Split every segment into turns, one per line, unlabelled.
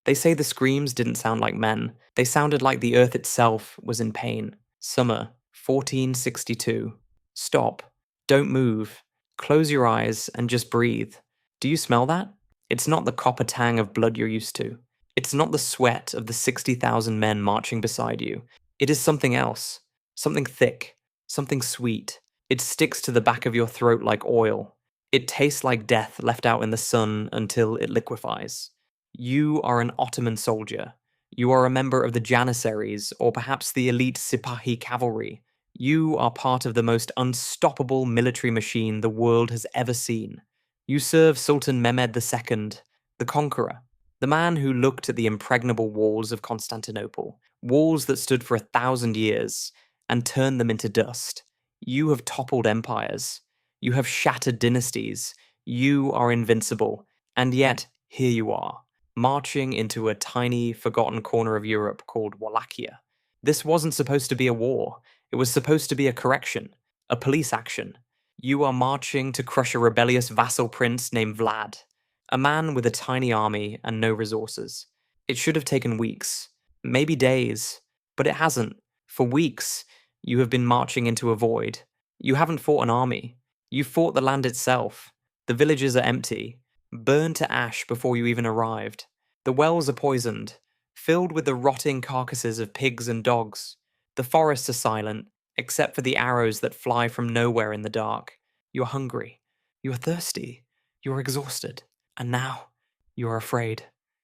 They say the screams didn't sound like men, they sounded like the earth itself was in pain. Summer, 1462. Stop. Don't move. Close your eyes and just breathe. Do you smell that? It's not the copper tang of blood you're used to. It's not the sweat of the 60,000 men marching beside you. It is something else. Something thick. Something sweet. It sticks to the back of your throat like oil. It tastes like death left out in the sun until it liquefies. You are an Ottoman soldier. You are a member of the Janissaries, or perhaps the elite Sipahi cavalry. You are part of the most unstoppable military machine the world has ever seen. You serve Sultan Mehmed II, the conqueror, the man who looked at the impregnable walls of Constantinople, walls that stood for 1,000 years, and turned them into dust. You have toppled empires. You have shattered dynasties. You are invincible. And yet, here you are, marching into a tiny, forgotten corner of Europe called Wallachia. This wasn't supposed to be a war. It was supposed to be a correction, a police action. You are marching to crush a rebellious vassal prince named Vlad, a man with a tiny army and no resources. It should have taken weeks, maybe days, but it hasn't. For weeks, you have been marching into a void. You haven't fought an army. You fought the land itself. The villages are empty, burned to ash before you even arrived. The wells are poisoned, filled with the rotting carcasses of pigs and dogs. The forests are silent, except for the arrows that fly from nowhere in the dark. You're hungry. You're thirsty. You're exhausted. And now, you're afraid.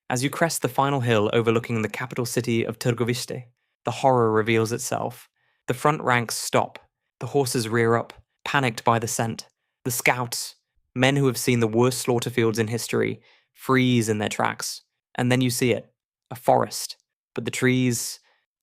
As you crest the final hill overlooking the capital city of Târgoviște, the horror reveals itself. The front ranks stop. The horses rear up, panicked by the scent. The scouts, men who have seen the worst slaughter fields in history, freeze in their tracks. And then you see it. A forest. But the trees,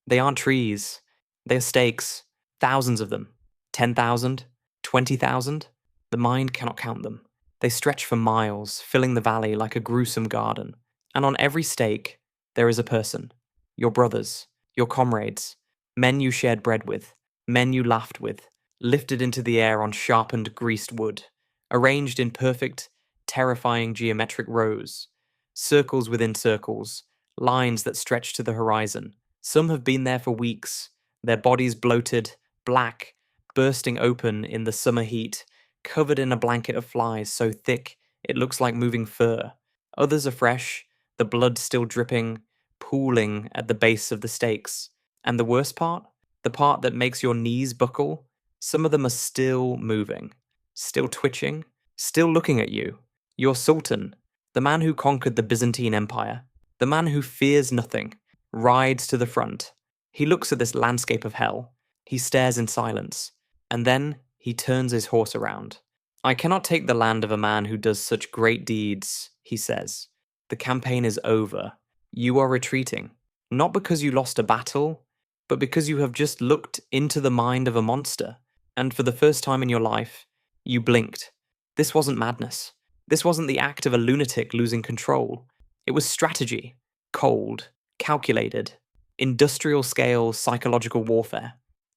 they aren't trees. They are stakes. Thousands of them. 10,000? 20,000? The mind cannot count them. They stretch for miles, filling the valley like a gruesome garden. And on every stake, there is a person. Your brothers. Your comrades. Men you shared bread with. Men you laughed with. Lifted into the air on sharpened, greased wood. Arranged in perfect, terrifying geometric rows. Circles within circles. Lines that stretch to the horizon. Some have been there for weeks. Their bodies bloated, black, bursting open in the summer heat, covered in a blanket of flies so thick it looks like moving fur. Others are fresh, the blood still dripping, pooling at the base of the stakes. And the worst part? The part that makes your knees buckle? Some of them are still moving, still twitching, still looking at you. Your Sultan, the man who conquered the Byzantine Empire, the man who fears nothing, rides to the front. He looks at this landscape of hell. He stares in silence. And then he turns his horse around. I cannot take the land of a man who does such great deeds, he says. The campaign is over. You are retreating. Not because you lost a battle, but because you have just looked into the mind of a monster. And for the first time in your life, you blinked. This wasn't madness. This wasn't the act of a lunatic losing control. It was strategy. Cold. Calculated. Industrial-scale psychological warfare.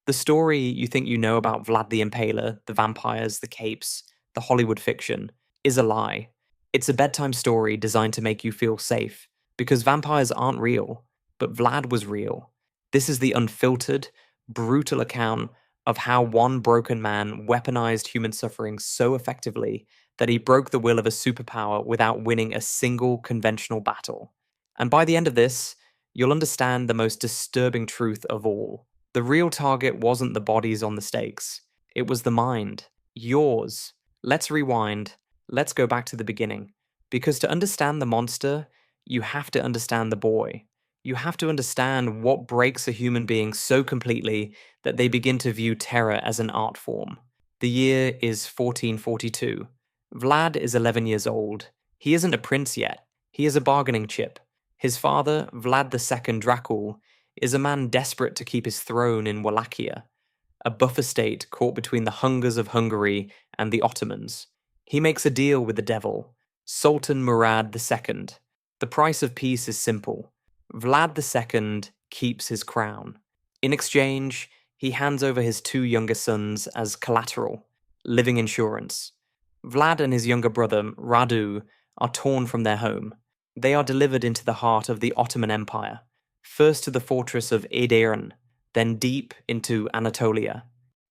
The story you think you know about Vlad the Impaler, the vampires, the capes, the Hollywood fiction, is a lie. It's a bedtime story designed to make you feel safe, because vampires aren't real, but Vlad was real. This is the unfiltered, brutal account of how one broken man weaponized human suffering so effectively that he broke the will of a superpower without winning a single conventional battle. And by the end of this, you'll understand the most disturbing truth of all. The real target wasn't the bodies on the stakes. It was the mind. Yours. Let's rewind. Let's go back to the beginning. Because to understand the monster, you have to understand the boy. You have to understand what breaks a human being so completely that they begin to view terror as an art form. The year is 1442. Vlad is 11 years old. He isn't a prince yet. He is a bargaining chip. His father, Vlad II Dracula, is a man desperate to keep his throne in Wallachia, a buffer state caught between the hungers of Hungary and the Ottomans. He makes a deal with the devil, Sultan Mehmed II. The price of peace is simple. Vlad II keeps his crown. In exchange, he hands over his two younger sons as collateral, living insurance. Vlad and his younger brother, Radu, are torn from their home. They are delivered into the heart of the Ottoman Empire, first to the fortress of Edirne, then deep into Anatolia.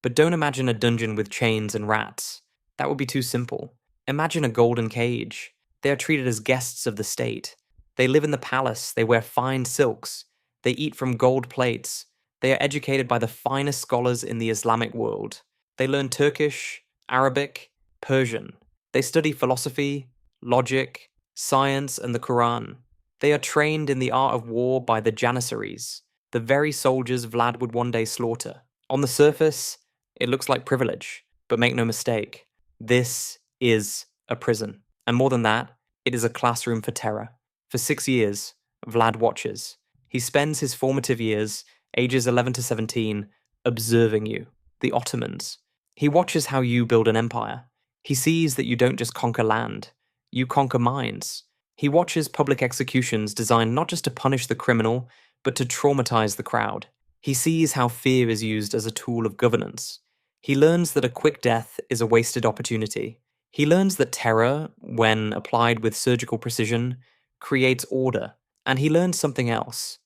But don't imagine a dungeon with chains and rats. That would be too simple. Imagine a golden cage. They are treated as guests of the state. They live in the palace, they wear fine silks, they eat from gold plates, they are educated by the finest scholars in the Islamic world. They learn Turkish, Arabic, Persian. They study philosophy, logic, science, and the Quran. They are trained in the art of war by the Janissaries, the very soldiers Vlad would one day slaughter. On the surface, it looks like privilege, but make no mistake, this is a prison. And more than that, it is a classroom for terror. For 6 years, Vlad watches. He spends his formative years, ages 11 to 17, observing you, the Ottomans. He watches how you build an empire. He sees that you don't just conquer land, you conquer minds. He watches public executions designed not just to punish the criminal, but to traumatize the crowd. He sees how fear is used as a tool of governance. He learns that a quick death is a wasted opportunity. He learns that terror, when applied with surgical precision, creates order. And he learns something else.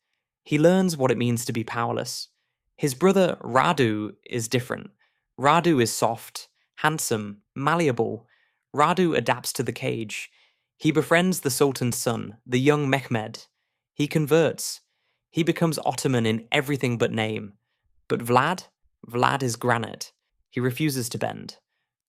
He learns what it means to be powerless. His brother Radu is different. Radu is soft, handsome, malleable. Radu adapts to the cage. He befriends the Sultan's son, the young Mehmed. He converts. He becomes Ottoman in everything but name. But Vlad is granite. He refuses to bend.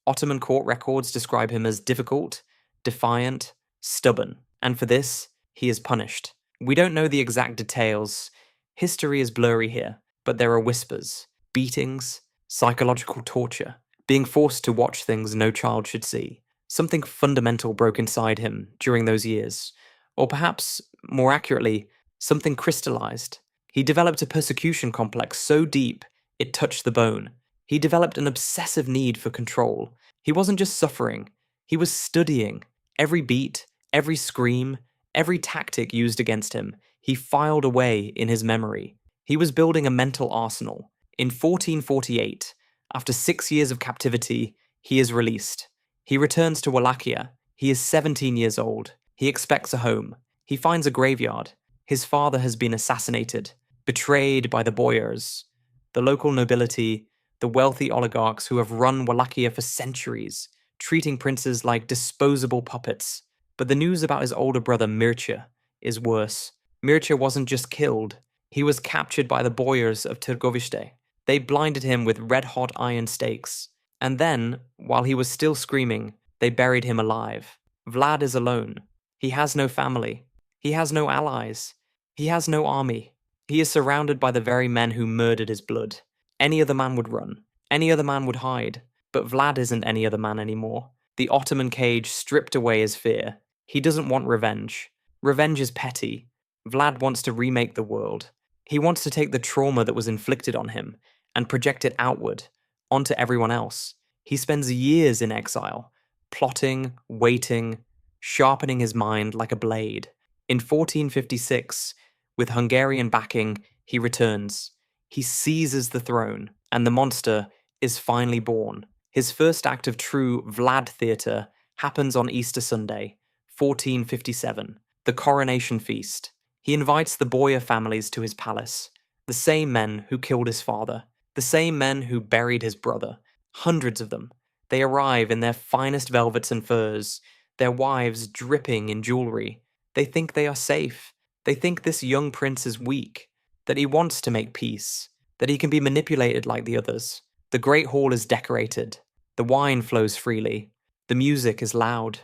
Ottoman court records describe him as difficult, defiant, stubborn, and for this, he is punished. We don't know the exact details. History is blurry here, but there are whispers, beatings, psychological torture, being forced to watch things no child should see. Something fundamental broke inside him during those years, or perhaps, more accurately, something crystallized. He developed a persecution complex so deep it touched the bone. He developed an obsessive need for control. He wasn't just suffering, he was studying. Every beat, every scream, every tactic used against him, he filed away in his memory. He was building a mental arsenal. In 1448, after 6 years of captivity, he is released. He returns to Wallachia. He is 17 years old. He expects a home. He finds a graveyard. His father has been assassinated, betrayed by the boyars, the local nobility, the wealthy oligarchs who have run Wallachia for centuries, treating princes like disposable puppets. But the news about his older brother Mircea is worse. Mircea wasn't just killed, he was captured by the boyars of Târgoviște. They blinded him with red-hot iron stakes. And then, while he was still screaming, they buried him alive. Vlad is alone. He has no family. He has no allies. He has no army. He is surrounded by the very men who murdered his blood. Any other man would run. Any other man would hide. But Vlad isn't any other man anymore. The Ottoman cage stripped away his fear. He doesn't want revenge. Revenge is petty. Vlad wants to remake the world. He wants to take the trauma that was inflicted on him and project it outward, onto everyone else. He spends years in exile, plotting, waiting, sharpening his mind like a blade. In 1456, with Hungarian backing, he returns. He seizes the throne, and the monster is finally born. His first act of true Vlad theatre happens on Easter Sunday, 1457, the coronation feast. He invites the boyar families to his palace, the same men who killed his father, the same men who buried his brother, hundreds of them. They arrive in their finest velvets and furs, their wives dripping in jewelry. They think they are safe. They think this young prince is weak, that he wants to make peace, that he can be manipulated like the others. The great hall is decorated. The wine flows freely. The music is loud.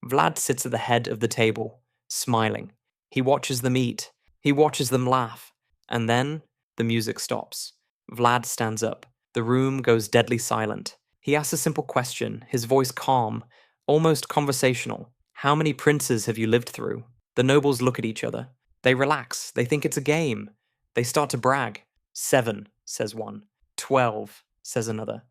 Vlad sits at the head of the table, smiling. He watches them eat. He watches them laugh. And then the music stops. Vlad stands up. The room goes deadly silent. He asks a simple question, his voice calm, almost conversational. How many princes have you lived through? The nobles look at each other. They relax. They think it's a game. They start to brag. 7, says one. 12, says another.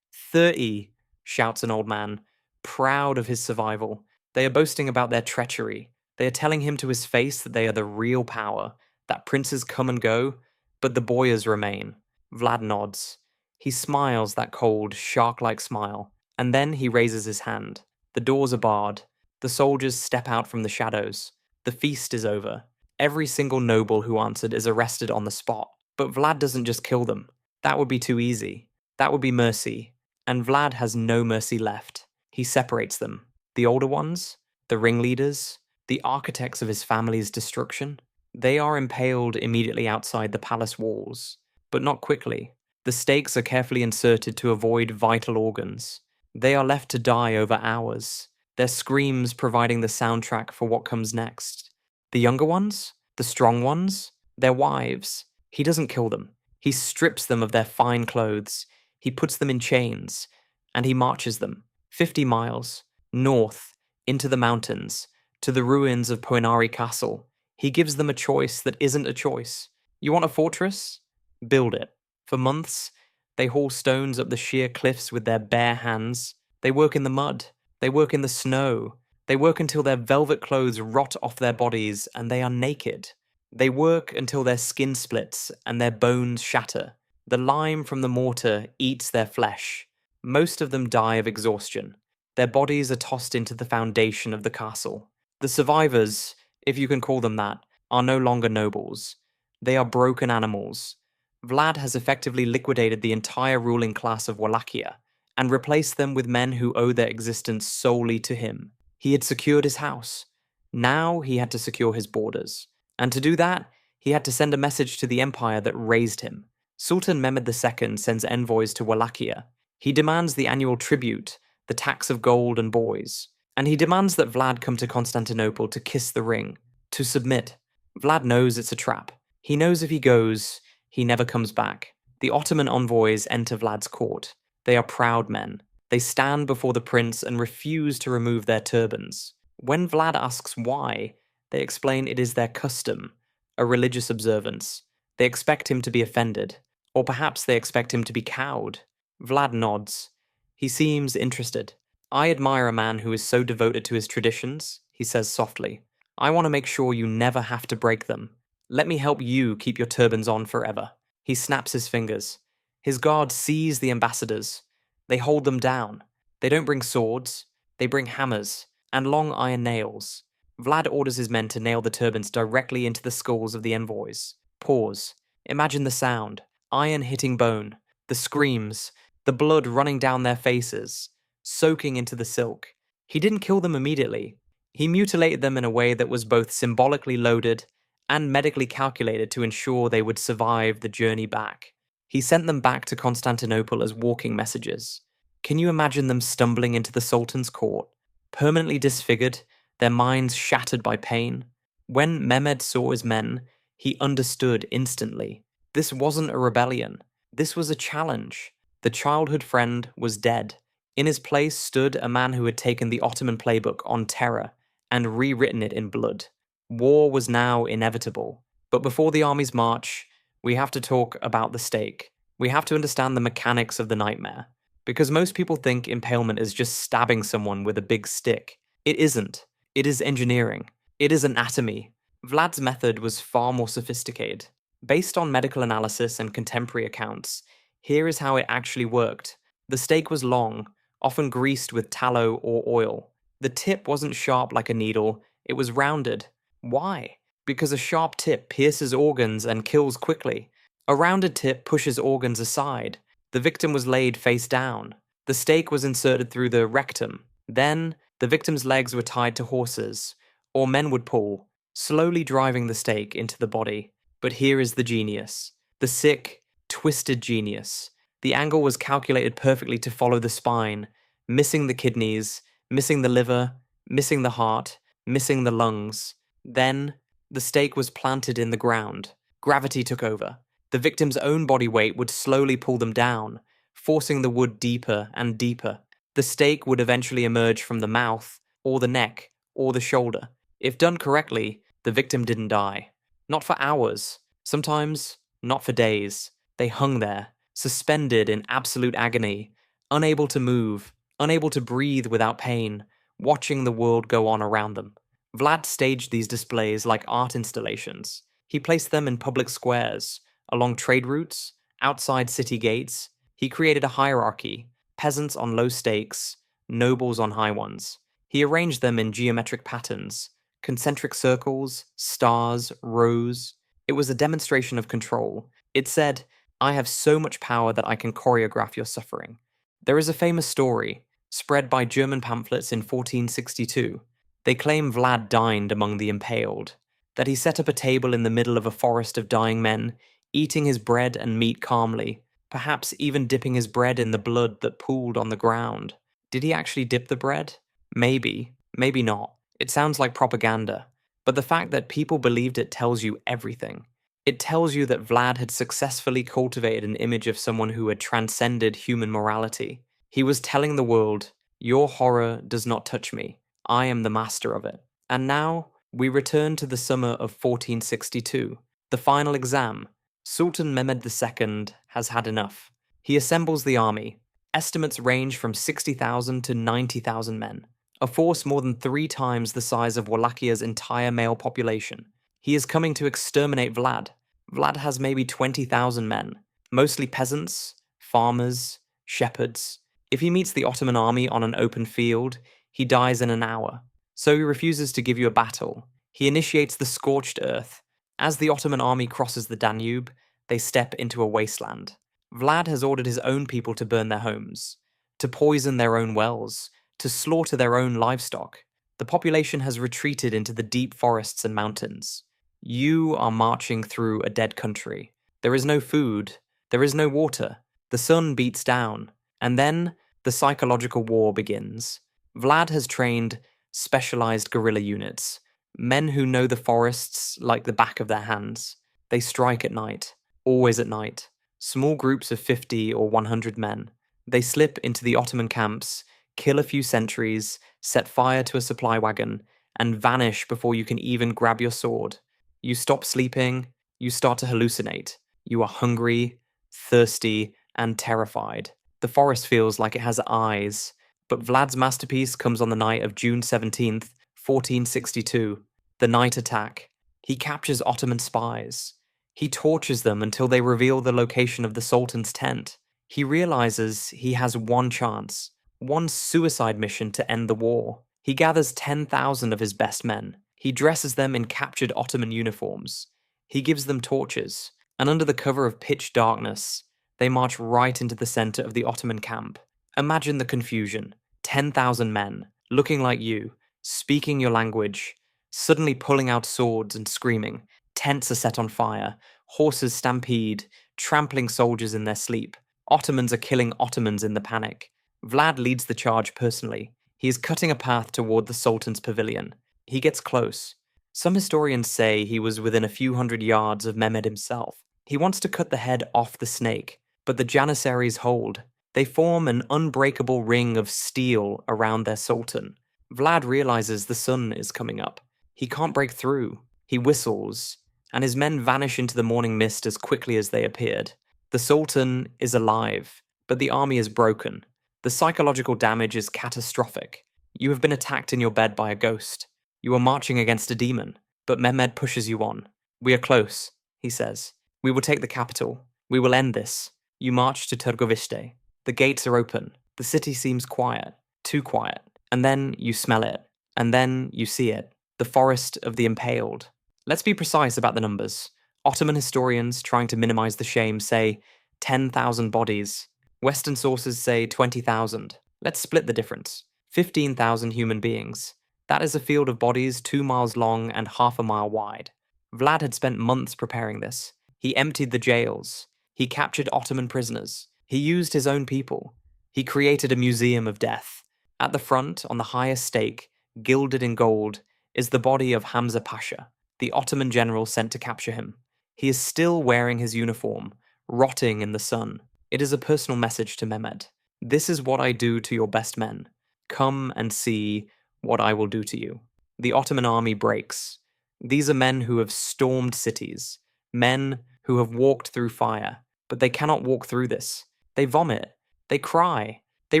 30, shouts an old man, proud of his survival. They are boasting about their treachery. They are telling him to his face that they are the real power, that princes come and go, but the boyars remain. Vlad nods. He smiles that cold, shark-like smile, and then he raises his hand. The doors are barred. The soldiers step out from the shadows. The feast is over. Every single noble who answered is arrested on the spot. But Vlad doesn't just kill them. That would be too easy. That would be mercy. And Vlad has no mercy left. He separates them. The older ones, the ringleaders, the architects of his family's destruction, they are impaled immediately outside the palace walls. But not quickly. The stakes are carefully inserted to avoid vital organs. They are left to die over hours, their screams providing the soundtrack for what comes next. The younger ones, the strong ones, their wives, he doesn't kill them. He strips them of their fine clothes, he puts them in chains, and he marches them 50 miles north into the mountains to the ruins of Poenari Castle. He gives them a choice that isn't a choice. You want a fortress? Build it. For months, they haul stones up the sheer cliffs with their bare hands. They work in the mud. They work in the snow. They work until their velvet clothes rot off their bodies and they are naked. They work until their skin splits and their bones shatter. The lime from the mortar eats their flesh. Most of them die of exhaustion. Their bodies are tossed into the foundation of the castle. The survivors, if you can call them that, are no longer nobles. They are broken animals. Vlad has effectively liquidated the entire ruling class of Wallachia and replaced them with men who owe their existence solely to him. He had secured his house. Now he had to secure his borders. And to do that, he had to send a message to the empire that raised him. Sultan Mehmed II sends envoys to Wallachia. He demands the annual tribute, the tax of gold and boys. And he demands that Vlad come to Constantinople to kiss the ring, to submit. Vlad knows it's a trap. He knows if he goes, he never comes back. The Ottoman envoys enter Vlad's court. They are proud men. They stand before the prince and refuse to remove their turbans. When Vlad asks why, they explain it is their custom, a religious observance. They expect him to be offended, or perhaps they expect him to be cowed. Vlad nods. He seems interested. I admire a man who is so devoted to his traditions, he says softly. I want to make sure you never have to break them. Let me help you keep your turbans on forever. He snaps his fingers. His guards seize the ambassadors. They hold them down. They don't bring swords. They bring hammers and long iron nails. Vlad orders his men to nail the turbans directly into the skulls of the envoys. Pause. Imagine the sound. Iron hitting bone. The screams. The blood running down their faces. Soaking into the silk. He didn't kill them immediately. He mutilated them in a way that was both symbolically loaded and medically calculated to ensure they would survive the journey back. He sent them back to Constantinople as walking messages. Can you imagine them stumbling into the Sultan's court, permanently disfigured, their minds shattered by pain? When Mehmed saw his men, he understood instantly. This wasn't a rebellion. This was a challenge. The childhood friend was dead. In his place stood a man who had taken the Ottoman playbook on terror and rewritten it in blood. War was now inevitable. But before the armies march, we have to talk about the stake. We have to understand the mechanics of the nightmare. Because most people think impalement is just stabbing someone with a big stick. It isn't. It is engineering. It is anatomy. Vlad's method was far more sophisticated. Based on medical analysis and contemporary accounts, here is how it actually worked. The stake was long, often greased with tallow or oil. The tip wasn't sharp like a needle, it was rounded. Why? Because a sharp tip pierces organs and kills quickly. A rounded tip pushes organs aside. The victim was laid face down. The stake was inserted through the rectum. Then, the victim's legs were tied to horses, or men would pull, slowly driving the stake into the body. But here is the genius. The sick, twisted genius. The angle was calculated perfectly to follow the spine, missing the kidneys, missing the liver, missing the heart, missing the lungs. Then, the stake was planted in the ground. Gravity took over. The victim's own body weight would slowly pull them down, forcing the wood deeper and deeper. The stake would eventually emerge from the mouth, or the neck, or the shoulder. If done correctly, the victim didn't die. Not for hours. Sometimes, not for days. They hung there, suspended in absolute agony, unable to move, unable to breathe without pain, watching the world go on around them. Vlad staged these displays like art installations. He placed them in public squares, along trade routes, outside city gates. He created a hierarchy, peasants on low stakes, nobles on high ones. He arranged them in geometric patterns, Concentric circles, stars, rows. It was a demonstration of control. It said, I have so much power that I can choreograph your suffering. There is a famous story, spread by German pamphlets in 1462. They claim Vlad dined among the impaled, that he set up a table in the middle of a forest of dying men, eating his bread and meat calmly, perhaps even dipping his bread in the blood that pooled on the ground. Did he actually dip the bread? Maybe, maybe not. It sounds like propaganda, but the fact that people believed it tells you everything. It tells you that Vlad had successfully cultivated an image of someone who had transcended human morality. He was telling the world, your horror does not touch me. I am the master of it. And now, we return to the summer of 1462, the final exam. Sultan Mehmed II has had enough. He assembles the army. Estimates range from 60,000 to 90,000 men, a force more than 3 times the size of Wallachhia's entire male population. He is coming to exterminate Vlad. Vlad has maybe 20,000 men, mostly peasants, farmers, shepherds. If he meets the Ottoman army on an open field, he dies in an hour. So he refuses to give you a battle. He initiates the scorched earth. As the Ottoman army crosses the Danube, they step into a wasteland. Vlad has ordered his own people to burn their homes, to poison their own wells, to slaughter their own livestock. The population has retreated into the deep forests and mountains. You are marching through a dead country. There is no food. There is no water. The sun beats down. And then the psychological war begins. Vlad has trained specialized guerrilla units, men who know the forests like the back of their hands. They strike at night, always at night. Small groups of 50 or 100 men. They slip into the Ottoman camps, kill a few sentries, set fire to a supply wagon, and vanish before you can even grab your sword. You stop sleeping, you start to hallucinate. You are hungry, thirsty, and terrified. The forest feels like it has eyes. But Vlad's masterpiece comes on the night of June 17th, 1462, the night attack. He captures Ottoman spies. He tortures them until they reveal the location of the Sultan's tent. He realizes he has one chance, one suicide mission to end the war. He gathers 10,000 of his best men. He dresses them in captured Ottoman uniforms. He gives them torches, and under the cover of pitch darkness, they march right into the center of the Ottoman camp. Imagine the confusion. 10,000 men, looking like you, speaking your language, suddenly pulling out swords and screaming. Tents are set on fire, horses stampede, trampling soldiers in their sleep. Ottomans are killing Ottomans in the panic. Vlad leads the charge personally. He is cutting a path toward the Sultan's pavilion. He gets close. Some historians say he was within a few hundred yards of Mehmed himself. He wants to cut the head off the snake, but the Janissaries hold. They form an unbreakable ring of steel around their sultan. Vlad realizes the sun is coming up. He can't break through. He whistles, and his men vanish into the morning mist as quickly as they appeared. The sultan is alive, but the army is broken. The psychological damage is catastrophic. You have been attacked in your bed by a ghost. You are marching against a demon, but Mehmed pushes you on. We are close, he says. We will take the capital. We will end this. You march to Târgoviște. The gates are open. The city seems quiet, too quiet. And then you smell it. And then you see it. The forest of the impaled. Let's be precise about the numbers. Ottoman historians, trying to minimize the shame, say 10,000 bodies. Western sources say 20,000. Let's split the difference. 15,000 human beings. That is a field of bodies 2 miles long and half a mile wide. Vlad had spent months preparing this. He emptied the jails. He captured Ottoman prisoners. He used his own people. He created a museum of death. At the front, on the highest stake, gilded in gold, is the body of Hamza Pasha, the Ottoman general sent to capture him. He is still wearing his uniform, rotting in the sun. It is a personal message to Mehmed. This is what I do to your best men. Come and see what I will do to you. The Ottoman army breaks. These are men who have stormed cities, men who have walked through fire, but they cannot walk through this. They vomit. They cry. They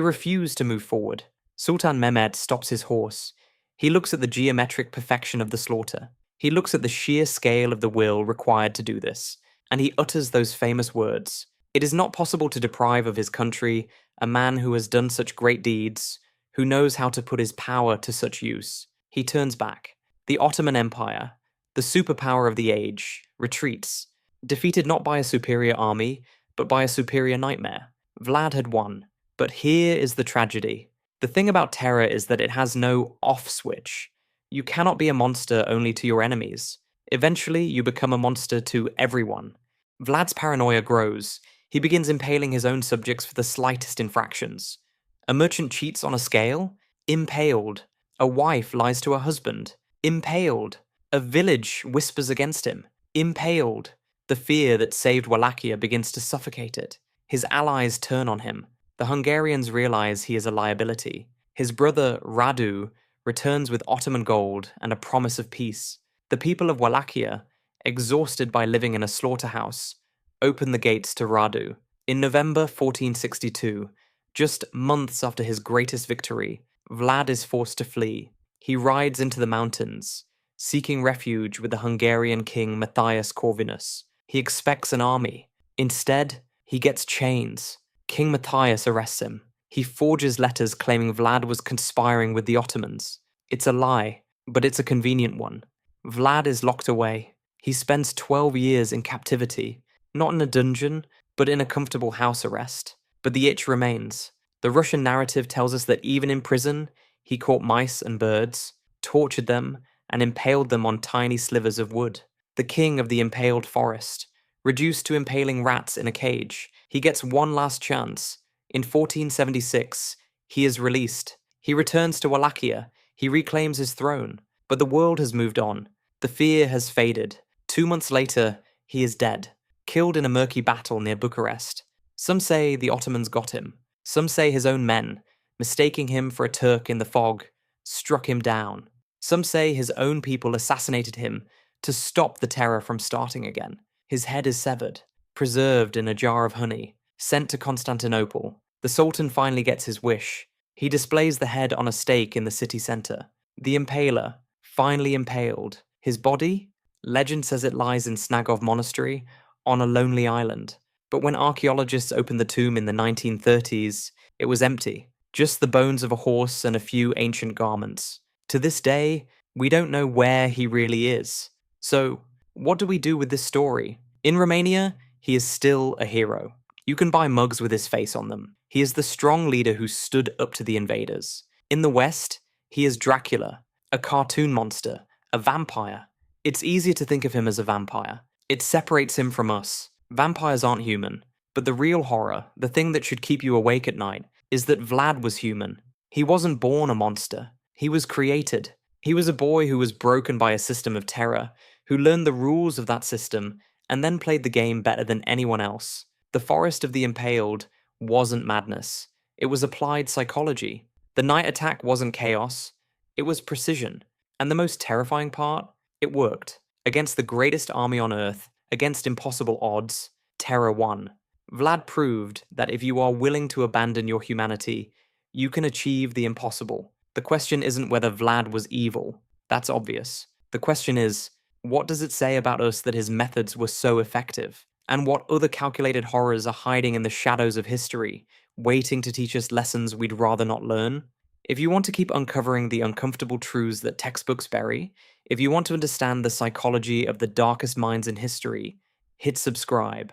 refuse to move forward. Sultan Mehmed stops his horse. He looks at the geometric perfection of the slaughter. He looks at the sheer scale of the will required to do this, and he utters those famous words. It is not possible to deprive of his country a man who has done such great deeds, who knows how to put his power to such use. He turns back. The Ottoman Empire, the superpower of the age, retreats, defeated not by a superior army, but by a superior nightmare. Vlad had won. But here is the tragedy. The thing about terror is that it has no off switch. You cannot be a monster only to your enemies. Eventually, you become a monster to everyone. Vlad's paranoia grows. He begins impaling his own subjects for the slightest infractions. A merchant cheats on a scale? Impaled. A wife lies to her husband? Impaled. A village whispers against him? Impaled. The fear that saved Wallachia begins to suffocate it. His allies turn on him. The Hungarians realize he is a liability. His brother, Radu, returns with Ottoman gold and a promise of peace. The people of Wallachia, exhausted by living in a slaughterhouse, open the gates to Radu. In November 1462, just months after his greatest victory, Vlad is forced to flee. He rides into the mountains, seeking refuge with the Hungarian king Matthias Corvinus. He expects an army. Instead, he gets chains. King Matthias arrests him. He forges letters claiming Vlad was conspiring with the Ottomans. It's a lie, but it's a convenient one. Vlad is locked away. He spends 12 years in captivity, not in a dungeon, but in a comfortable house arrest. But the itch remains. The Russian narrative tells us that even in prison, he caught mice and birds, tortured them, and impaled them on tiny slivers of wood. The king of the impaled forest, reduced to impaling rats in a cage, he gets one last chance. In 1476, he is released. He returns to Wallachia. He reclaims his throne. But the world has moved on. The fear has faded. 2 months later, he is dead, killed in a murky battle near Bucharest. Some say the Ottomans got him. Some say his own men, mistaking him for a Turk in the fog, struck him down. Some say his own people assassinated him to stop the terror from starting again. His head is severed, preserved in a jar of honey, sent to Constantinople. The Sultan finally gets his wish. He displays the head on a stake in the city centre. The Impaler, finally impaled. His body? Legend says it lies in Snagov Monastery, on a lonely island. But when archaeologists opened the tomb in the 1930s, it was empty. Just the bones of a horse and a few ancient garments. To this day, we don't know where he really is. So, what do we do with this story? In Romania, he is still a hero. You can buy mugs with his face on them. He is the strong leader who stood up to the invaders. In the West, he is Dracula, a cartoon monster, a vampire. It's easier to think of him as a vampire. It separates him from us. Vampires aren't human. But the real horror, the thing that should keep you awake at night, is that Vlad was human. He wasn't born a monster. He was created. He was a boy who was broken by a system of terror, who learned the rules of that system, and then played the game better than anyone else. The Forest of the Impaled wasn't madness. It was applied psychology. The night attack wasn't chaos. It was precision. And the most terrifying part? It worked. Against the greatest army on Earth, against impossible odds, terror won. Vlad proved that if you are willing to abandon your humanity, you can achieve the impossible. The question isn't whether Vlad was evil. That's obvious. The question is, what does it say about us that his methods were so effective? And what other calculated horrors are hiding in the shadows of history, waiting to teach us lessons we'd rather not learn? If you want to keep uncovering the uncomfortable truths that textbooks bury, if you want to understand the psychology of the darkest minds in history, hit subscribe.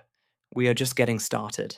We are just getting started.